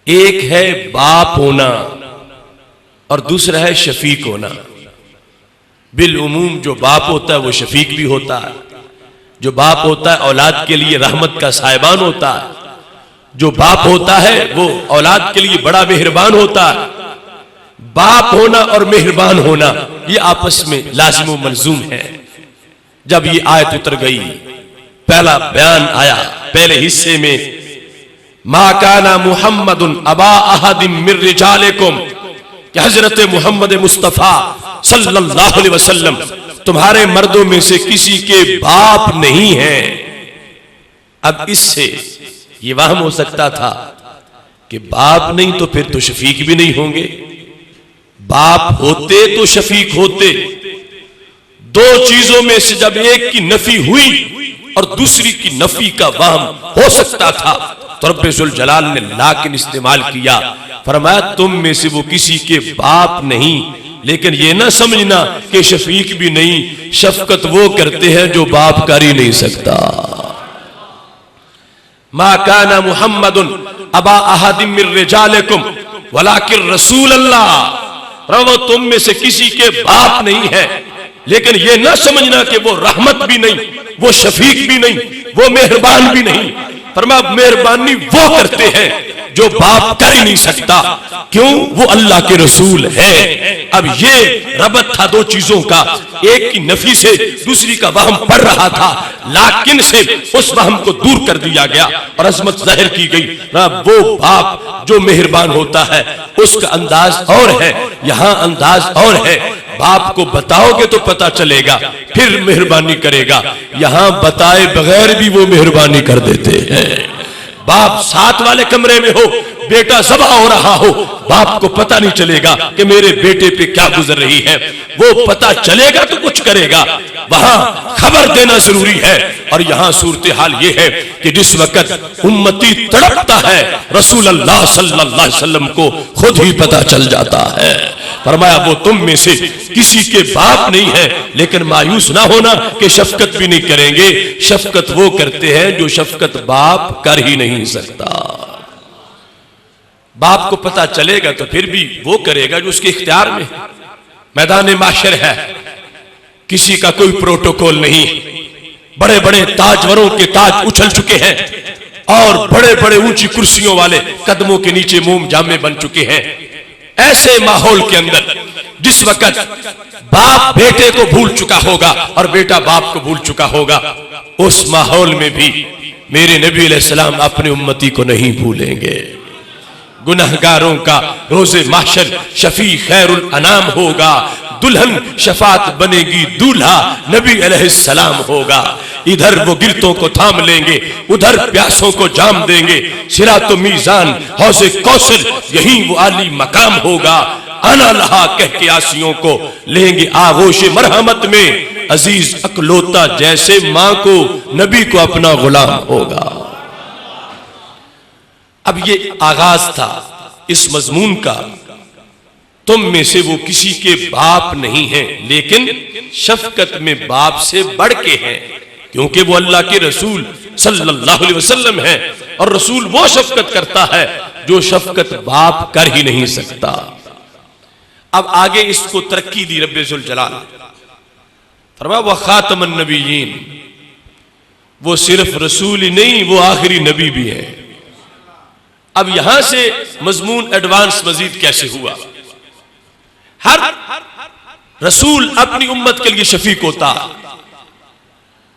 एक है बाप होना और दूसरा है शफीक होना। बिल उमूम जो बाप होता है वो शफीक भी होता है। जो बाप होता है औलाद के लिए रहमत का साहिबान होता है। जो बाप होता है वो औलाद के लिए बड़ा मेहरबान होता है। बाप होना और मेहरबान होना ये आपस में लाजिम व मलजूम है। जब ये आयत उतर गई, पहला बयान आया पहले हिस्से में, मा काना मुहम्मदुन अबा अहदिम मिर रिजालिकुम, कि हजरत मोहम्मद मुस्तफा सल्लल्लाहु अलैहि वसल्लम तुम्हारे मर्दों में से किसी के बाप नहीं है। अब इससे ये वहम हो सकता था कि बाप नहीं तो फिर तो शफीक भी नहीं होंगे, बाप होते तो शफीक होते। दो चीजों में से जब एक की नफी हुई और दूसरी की नफी का वहम हो सकता था तो रब्बे जुल जलाल ने लाकिन इस्तेमाल किया, फरमाया तुम में से वो किसी के बाप नहीं, लेकिन ये ना समझना कि शफीक भी नहीं। शफकत वो करते हैं जो बाप कर ही नहीं सकता। मा काना मुहम्मदुन अबा अहदिम मिर रिजालिकुम वलाकिन रसूल अल्लाह, वो तुम में से किसी के बाप नहीं है, लेकिन ये ना समझना कि वो रहमत भी नहीं, वो शफीक भी नहीं, वो मेहरबान भी नहीं। फरमाया मेहरबानी वो करते हैं जो बाप कर ही नहीं सकता। क्यों? वो अल्लाह के रसूल है। अब ये रबत था दो चीजों का, एक की नफी से दूसरी का वहम पड़ रहा था, लाकिन से उस वहम को दूर कर दिया गया और अजमत जाहिर की गई। वो बाप जो मेहरबान होता है उसका अंदाज और है, यहां अंदाज और है। बाप को बताओगे तो पता चलेगा, फिर मेहरबानी करेगा। यहां बताए बगैर भी वो मेहरबानी कर देते हैं। बाप साथ वाले कमरे में हो, बेटा ज़बह हो रहा हो, बाप को पता नहीं चलेगा कि मेरे बेटे पे क्या गुजर रही है। वो पता चलेगा तो कुछ करेगा, वहां खबर देना जरूरी है। और यहां सूरत हाल ये है कि जिस वक्त उम्मती तड़पता है, रसूल अल्लाह सल्लल्लाहु अलैहि वसल्लम को खुद ही पता चल जाता है। फरमाया वो तुम में से किसी के बाप नहीं है, लेकिन मायूस ना होना कि शफकत भी नहीं करेंगे। शफकत वो करते हैं जो शफकत बाप कर ही नहीं सकता। बाप को पता चलेगा तो फिर भी वो करेगा जो उसके इख्तियार में। मैदान माशर है, किसी का कोई प्रोटोकॉल नहीं। बड़े बड़े ताजवरों के ताज उछल चुके हैं और बड़े बड़े ऊंची कुर्सियों वाले कदमों के नीचे मोम जामे बन चुके हैं। ऐसे माहौल के अंदर जिस वक्त बाप बेटे को भूल चुका होगा और बेटा बाप को भूल चुका होगा, उस माहौल में भी मेरे नबी अलैहिस्सलाम अपनी उम्मती को नहीं भूलेंगे। गुनहगारों का रोजे माशर शफी खैरुल अनाम होगा, दुल्हन शफात बनेगी, दूल्हा नबी अलैहिस्सलाम होगा। इधर वो गिरतों को थाम लेंगे, उधर प्यासों को जाम देंगे। सिरात मीजान हौज़े कौसर यही वो आली मकाम होगा। आना लहा कह के आसियों को लेंगे आगोश मरहमत में, अजीज अकलोता जैसे मां को नबी को अपना गुलाम होगा। अब ये आगाज था इस मजमून का, तुम में से वो किसी के बाप नहीं है, लेकिन शफकत में बाप से बढ़ के हैं, क्योंकि वो अल्लाह के रसूल सल्लल्लाहु अलैहि वसल्लम है। और रसूल वो शफकत करता है जो शफकत बाप कर ही नहीं सकता। अब आगे इसको तरक्की दी रब्बे जुल जलाल, फरमाया व खातमन नबीयीन, वो सिर्फ रसूल ही नहीं, वो आखिरी नबी भी है। अब यहां से मजमून एडवांस मजीद कैसे हुआ? हर रसूल अपनी उम्मत के लिए शफीक होता।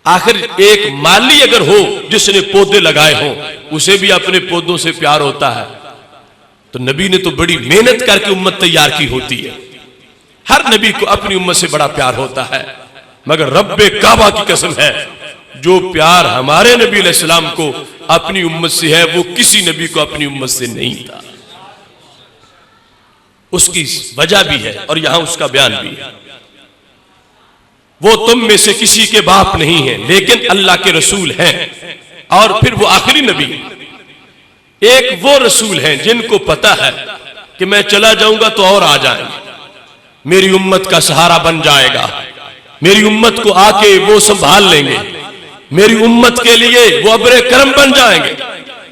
आखिर एक माली अगर हो जिसने पौधे लगाए हों, उसे भी अपने पौधों से प्यार होता है। तो नबी ने तो बड़ी मेहनत करके उम्मत तैयार की होती है। हर नबी को अपनी उम्मत से बड़ा प्यार होता है, मगर रब्बे काबा की कसम है, जो प्यार हमारे नबी अलैहिस्सलाम को अपनी उम्मत से है, वो किसी नबी को अपनी उम्मत से नहीं था। उसकी वजह भी है और यहां उसका बयान भी है। वो तुम में से किसी के बाप नहीं है, लेकिन अल्लाह के रसूल हैं। और फिर वो आखिरी नबी, एक वो रसूल हैं जिनको पता है कि मैं चला जाऊंगा तो और आ जाएंगे, मेरी उम्मत का सहारा बन जाएगा, मेरी उम्मत को आके वो संभाल लेंगे, मेरी उम्मत के लिए वो अब्रे करम बन जाएंगे।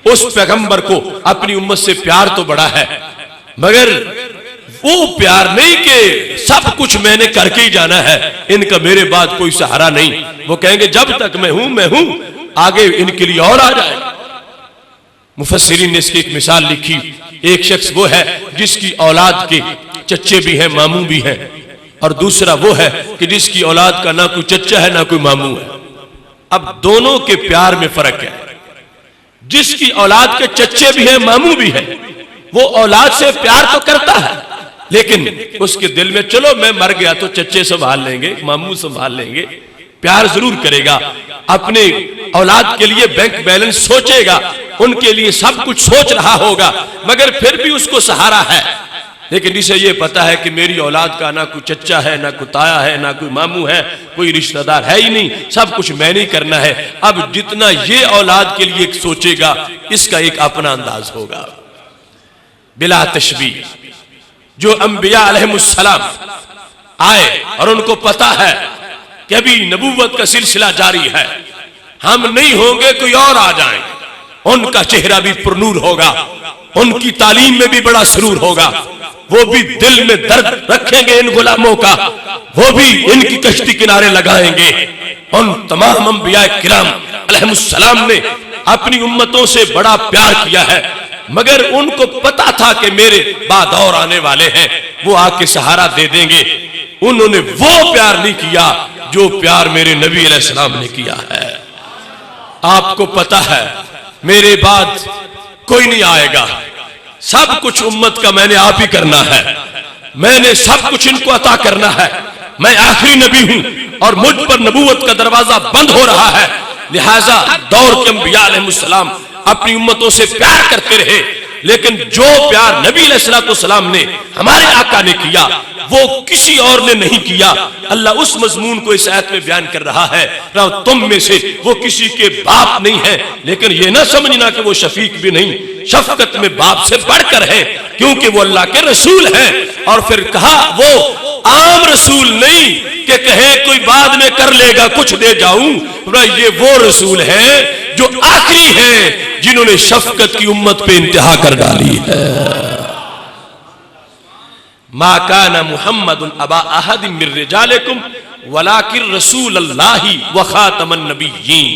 उस पैगंबर को अपनी उम्मत से प्यार तो बड़ा है, मगर वो प्यार नहीं कि सब कुछ मैंने करके ही जाना है, इनका मेरे बाद कोई सहारा नहीं। वो कहेंगे जब तक मैं हूं, आगे इनके लिए और आ जाए। मुफस्सिरीन ने इसकी एक मिसाल लिखी। एक शख्स वो है जिसकी औलाद के चच्चे भी हैं, मामू भी हैं, और दूसरा वो है कि जिसकी औलाद का ना कोई चच्चा है ना कोई मामू है। अब दोनों के प्यार में फर्क है। जिसकी औलाद के चच्चे भी हैं, मामू भी हैं, वो औलाद से प्यार तो करता है, लेकिन उसके दिल में चलो मैं मर गया तो चच्चे संभाल लेंगे, मामू संभाल लेंगे, प्यार जरूर करेगा। अपने औलाद के लिए बैंक बैलेंस सोचेगा, उनके लिए सब कुछ सोच रहा होगा, मगर फिर भी उसको सहारा है। लेकिन इसे ये पता है कि मेरी औलाद का ना कोई चच्चा है, ना कोई ताया है, ना कोई मामू है, कोई रिश्तेदार है ही नहीं, सब कुछ मैंने ही करना है। अब जितना ये औलाद के लिए सोचेगा, इसका एक अपना अंदाज होगा। बिला तशबीह जो अंबिया अलैहिमुस्सलाम आए और उनको पता है कि अभी नबूवत का सिलसिला जारी है, हम नहीं होंगे कोई और आ जाए, उनका चेहरा भी पुरनूर होगा, उनकी तालीम में भी बड़ा सुरूर होगा, वो भी दिल में दर्द रखेंगे इन गुलामों का, वो भी इनकी कश्ती किनारे लगाएंगे। उन तमाम अंबिया किराम अलैहिमुस्सलाम ने अपनी उम्मतों से बड़ा प्यार किया है, मगर उनको पता था कि मेरे बाद और आने वाले हैं, वो आके सहारा दे देंगे। उन्होंने वो प्यार नहीं किया जो प्यार मेरे नबी अलैहिस्सलाम ने किया है। आपको पता है मेरे बाद कोई नहीं आएगा, सब कुछ उम्मत का मैंने आप ही करना है, मैंने सब कुछ इनको अता करना है, मैं आखिरी नबी हूं और मुझ पर नबूवत का दरवाजा बंद हो रहा है। लिहाजा दौर के अंबिया अलैहिमुस्सलाम अपनी उम्मतों से प्यार करते रहे, लेकिन जो प्यार नबी अलैहिस्सलाम ने हमारे आका ने किया वो किसी और ने नहीं किया। अल्लाह उस मजमून को इस आयत में बयान कर रहा है, तुम में से वो किसी के बाप नहीं है, लेकिन ये ना समझना कि वो शफीक भी नहीं, शफकत में बाप से बढ़कर है, क्योंकि वो अल्लाह के रसूल हैं। और फिर कहा वो आम रसूल नहीं कि कहे कोई बाद में कर लेगा कुछ दे जाऊं, ये वो रसूल है जो आखिरी है, जिन्होंने शफकत की उम्मत पे इंतहा कर डाली है। मा काना मुहम्मदुन अबा अहदिम मिर रिजालिकुम वलाकिन रसूलुल्लाहि व खातमन नबिय्यीन।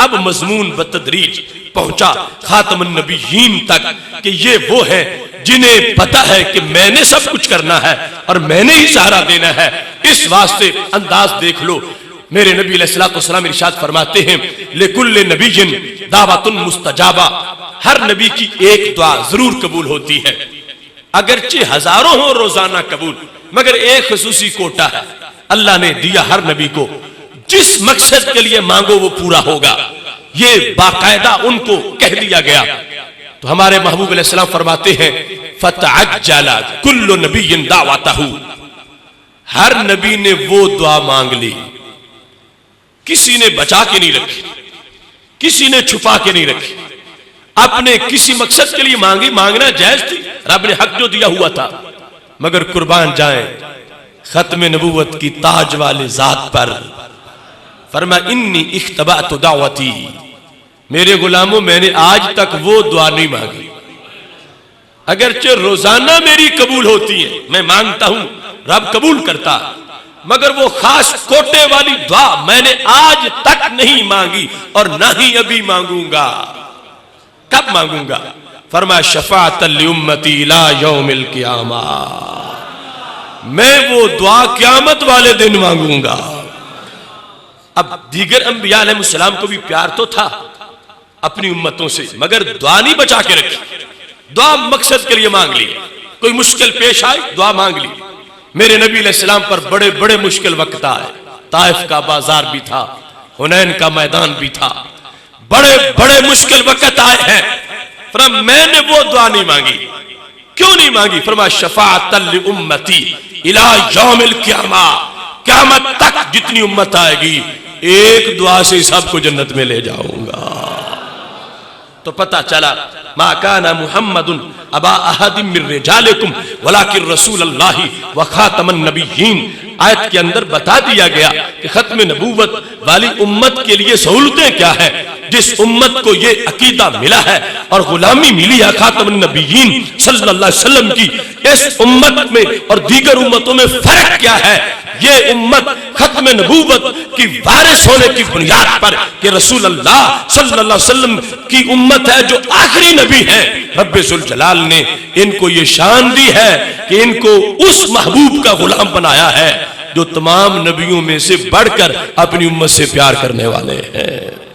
अब मजमून बतदरीज पहुंचा खातमन नबिय्यीन तक कि ये वो है जिन्हें पता है कि मैंने सब कुछ करना है और मैंने ही सहारा देना है। इस वास्ते अंदाज देख लो, मेरे नबी अलैहिस्सलाम इरशाद फरमाते हैं लिकुल्लि नबिय्यिन दावतुन मुस्तजाबा, हर नबी की एक दुआ जरूर कबूल होती है, अगरचे हजारों हो रोजाना कबूल, मगर एक खसूसी कोटा है अल्लाह ने दिया हर नबी को, जिस मकसद के लिए मांगो वो पूरा होगा, ये बाकायदा उनको कह दिया गया। तो हमारे महबूब अलैहिस्सलाम फरमाते हैं फतअज्जला कुल्लु नबिय्यिन दावतहु, हर नबी ने वो दुआ मांग ली, किसी ने बचा के नहीं रखी, किसी ने छुपा के नहीं रखी, अपने किसी मकसद के लिए मांगी, मांगना जायज थी, रब ने हक जो दिया हुआ था, मगर कुर्बान जाए खत्म नबूवत की ताज वाले जात पर। फरमा इन्नी इख्तबातु दावती, मेरे गुलामों मैंने आज तक वो दुआ नहीं मांगी, अगरचे रोजाना मेरी कबूल होती है, मैं मांगता हूं रब कबूल करता, मगर वो खास कोटे वाली दुआ मैंने आज तक नहीं मांगी और ना ही अभी मांगूंगा। कब मांगूंगा? फरमाया शफाअतल लिउम्मती इला यौमिल क़ियामा, मैं वो दुआ क़यामत वाले दिन मांगूंगा। अब दीगर अंबिया अलैहिस्सलाम को भी प्यार तो था अपनी उम्मतों से, मगर दुआ नहीं बचा के रखी, दुआ मकसद के लिए मांग ली, कोई मुश्किल पेश आई दुआ मांग ली। मेरे नबी अलैहिस्सलाम पर बड़े बड़े मुश्किल वक्त आए, ताइफ का बाजार भी था, हुनैन का मैदान भी था, बड़े बड़े मुश्किल वक्त आए हैं, फरमा मैंने वो दुआ नहीं मांगी। क्यों नहीं मांगी? फरमा शफाअतल लि उम्मती इला यौमिल क़ियामा, क़यामत तक जितनी उम्मत आएगी एक दुआ से सबको जन्नत में ले जाऊंगा। तो पता चला मा काना मुहम्मदुन अबा अहदिम मिर रिजालिकुम वलाकिन रसूलुल्लाहि व खातमन नबिय्यीन। आयत के अंदर बता दिया गया कि खत्म नबूवत वाली उम्मत के लिए सहूलतें क्या है, जिस उम्मत को ये अकीदा मिला है और गुलामी मिली है खातमुन नबीयीन सल्लल्लाहु अलैहि वसल्लम की, इस उम्मत में और दीगर उम्मतों में फर्क क्या है? ये उम्मत खत्म नबूवत की वारिस होने की बुनियाद पर कि रसूल अल्लाह सल्लल्लाहु अलैहि वसल्लम की उम्मत है जो आखिरी नबी है, रब्बे जुल जलाल ने इनको ये शान दी है कि इनको उस महबूब का गुलाम बनाया है जो तमाम नबियों में से बढ़कर अपनी उम्मत से प्यार करने वाले हैं।